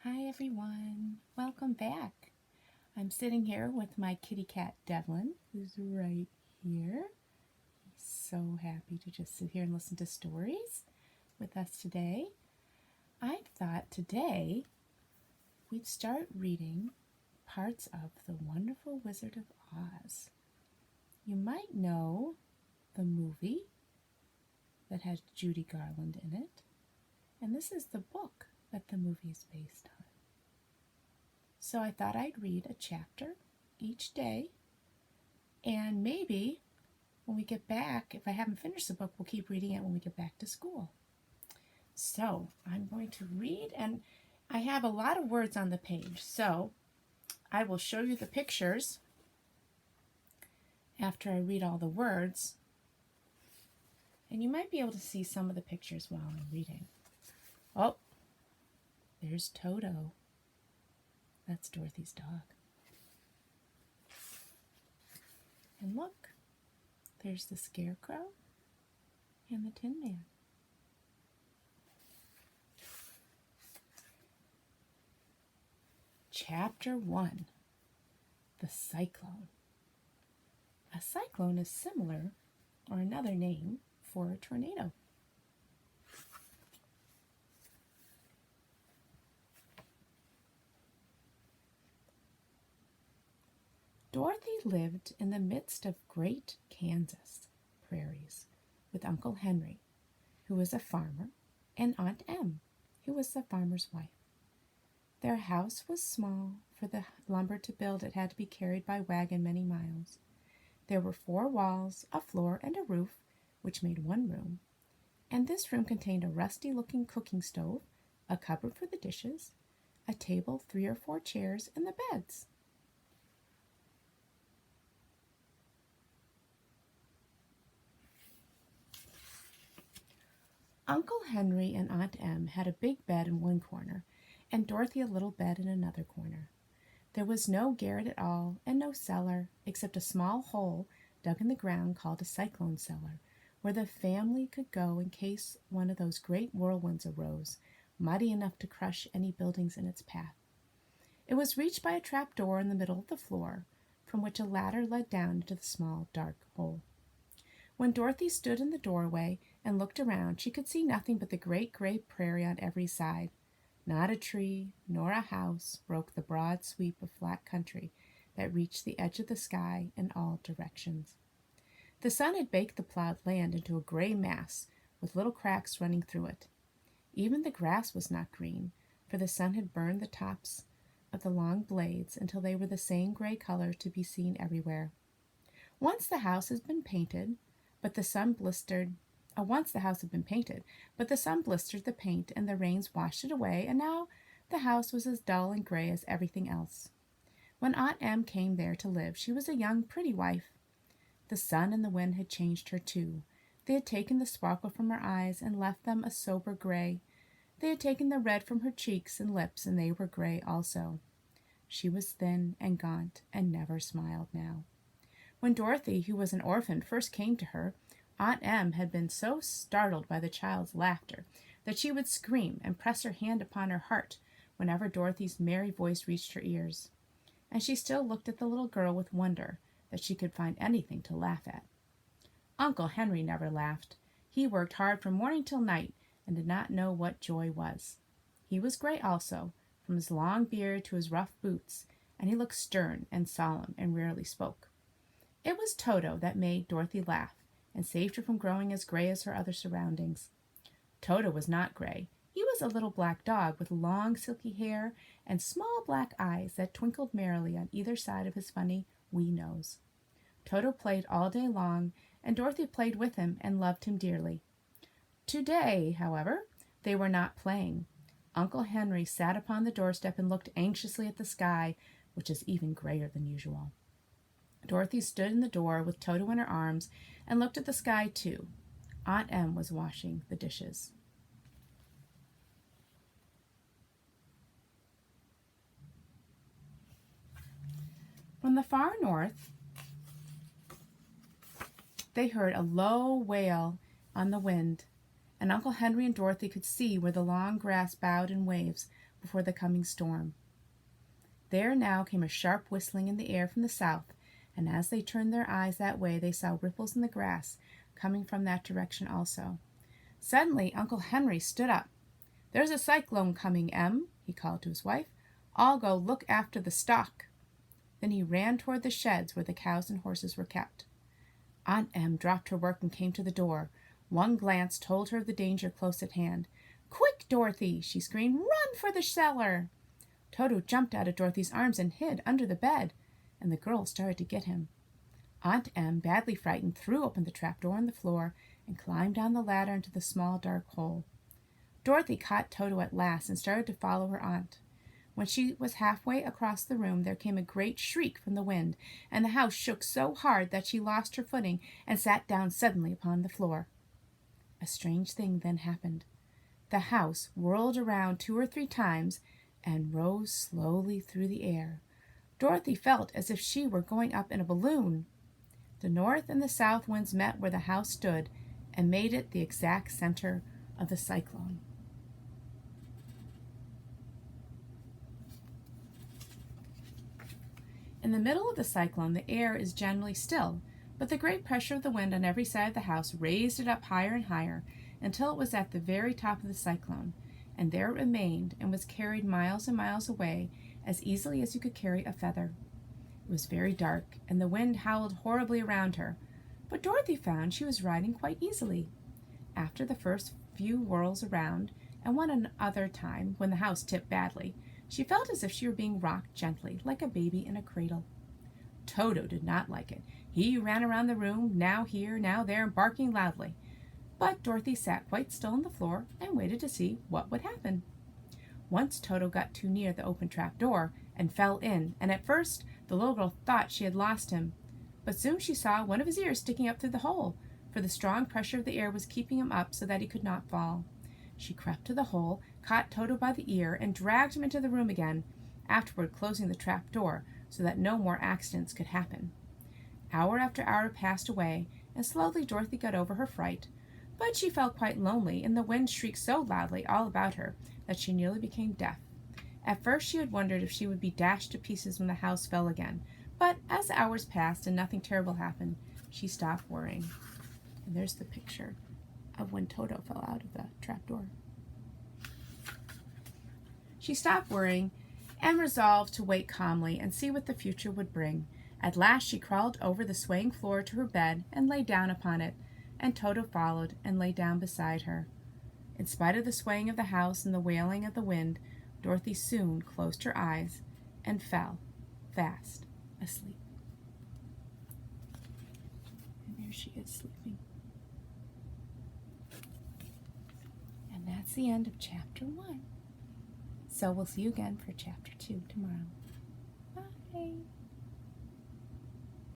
Hi everyone, welcome back. I'm sitting here with my kitty cat Devlin, who's right here. He's so happy to just sit here and listen to stories with us today. I thought today we'd start reading parts of The Wonderful Wizard of Oz. You might know the movie that has Judy Garland in it, and this is the book that the movie is based on. So I thought I'd read a chapter each day, and maybe when we get back, if I haven't finished the book, we'll keep reading it when we get back to school. So I'm going to read, and I have a lot of words on the page, so I will show you the pictures after I read all the words, and you might be able to see some of the pictures while I'm reading. Oh, there's Toto. That's Dorothy's dog. And look, there's the Scarecrow and the Tin Man. Chapter 1, The Cyclone. A cyclone is similar, or another name, for a tornado. Dorothy lived in the midst of great Kansas prairies with Uncle Henry, who was a farmer, and Aunt Em, who was the farmer's wife. Their house was small, for the lumber to build it had to be carried by wagon many miles. There were 4 walls, a floor, and a roof, which made one room, and this room contained a rusty-looking cooking stove, a cupboard for the dishes, a table, 3 or 4 chairs, and the beds. Uncle Henry and Aunt Em had a big bed in one corner, and Dorothy a little bed in another corner. There was no garret at all, and no cellar, except a small hole dug in the ground called a cyclone cellar, where the family could go in case one of those great whirlwinds arose, muddy enough to crush any buildings in its path. It was reached by a trap door in the middle of the floor, from which a ladder led down into the small, dark hole. When Dorothy stood in the doorway and looked around, she could see nothing but the great gray prairie on every side. Not a tree nor a house broke the broad sweep of flat country that reached the edge of the sky in all directions. The sun had baked the plowed land into a gray mass with little cracks running through it. Even the grass was not green, for the sun had burned the tops of the long blades until they were the same gray color to be seen everywhere. Once the house had been painted, but the sun blistered the paint and the rains washed it away, and now the house was as dull and gray as everything else. When Aunt Em came there to live, she was a young, pretty wife. The sun and the wind had changed her, too. They had taken the sparkle from her eyes and left them a sober gray. They had taken the red from her cheeks and lips, and they were gray also. She was thin and gaunt and never smiled now. When Dorothy, who was an orphan, first came to her, Aunt Em had been so startled by the child's laughter that she would scream and press her hand upon her heart whenever Dorothy's merry voice reached her ears. And she still looked at the little girl with wonder that she could find anything to laugh at. Uncle Henry never laughed. He worked hard from morning till night and did not know what joy was. He was gray also, from his long beard to his rough boots, and he looked stern and solemn and rarely spoke. It was Toto that made Dorothy laugh and saved her from growing as gray as her other surroundings. Toto was not gray. He was a little black dog with long silky hair and small black eyes that twinkled merrily on either side of his funny wee nose. Toto played all day long, and Dorothy played with him and loved him dearly. Today, however, they were not playing. Uncle Henry sat upon the doorstep and looked anxiously at the sky, which is even grayer than usual. Dorothy stood in the door with Toto in her arms and looked at the sky, too. Aunt Em was washing the dishes. From the far north, they heard a low wail on the wind, and Uncle Henry and Dorothy could see where the long grass bowed in waves before the coming storm. There now came a sharp whistling in the air from the south, and as they turned their eyes that way they saw ripples in the grass coming from that direction also. Suddenly Uncle Henry stood up. "There's a cyclone coming, Em," he called to his wife. "I'll go look after the stock." Then he ran toward the sheds where the cows and horses were kept. Aunt Em dropped her work and came to the door. One glance told her of the danger close at hand. "Quick, Dorothy!" she screamed. "Run for the cellar!" Toto jumped out of Dorothy's arms and hid under the bed, and the girl started to get him. Aunt Em, badly frightened, threw open the trapdoor in the floor and climbed down the ladder into the small dark hole. Dorothy caught Toto at last and started to follow her aunt. When she was halfway across the room there came a great shriek from the wind, and the house shook so hard that she lost her footing and sat down suddenly upon the floor. A strange thing then happened. The house whirled around 2 or 3 times and rose slowly through the air. Dorothy felt as if she were going up in a balloon. The north and the south winds met where the house stood and made it the exact center of the cyclone. In the middle of the cyclone, the air is generally still, but the great pressure of the wind on every side of the house raised it up higher and higher until it was at the very top of the cyclone, and there it remained and was carried miles and miles away as easily as you could carry a feather. It was very dark, and the wind howled horribly around her, but Dorothy found she was riding quite easily. After the first few whirls around, and one other time when the house tipped badly, she felt as if she were being rocked gently, like a baby in a cradle. Toto did not like it. He ran around the room, now here, now there, barking loudly. But Dorothy sat quite still on the floor and waited to see what would happen. Once Toto got too near the open trap door and fell in, and at first the little girl thought she had lost him. But soon she saw one of his ears sticking up through the hole, for the strong pressure of the air was keeping him up so that he could not fall. She crept to the hole, caught Toto by the ear, and dragged him into the room again, afterward closing the trap door so that no more accidents could happen. Hour after hour passed away, and slowly Dorothy got over her fright, but she felt quite lonely, and the wind shrieked so loudly all about her that she nearly became deaf. At first she had wondered if she would be dashed to pieces when the house fell again, but as the hours passed and nothing terrible happened, she stopped worrying. And there's the picture of when Toto fell out of the trapdoor. She stopped worrying and resolved to wait calmly and see what the future would bring. At last she crawled over the swaying floor to her bed and lay down upon it, and Toto followed and lay down beside her. In spite of the swaying of the house and the wailing of the wind, Dorothy soon closed her eyes and fell fast asleep. And there she is sleeping. And that's the end of chapter 1. So we'll see you again for chapter 2 tomorrow. Bye.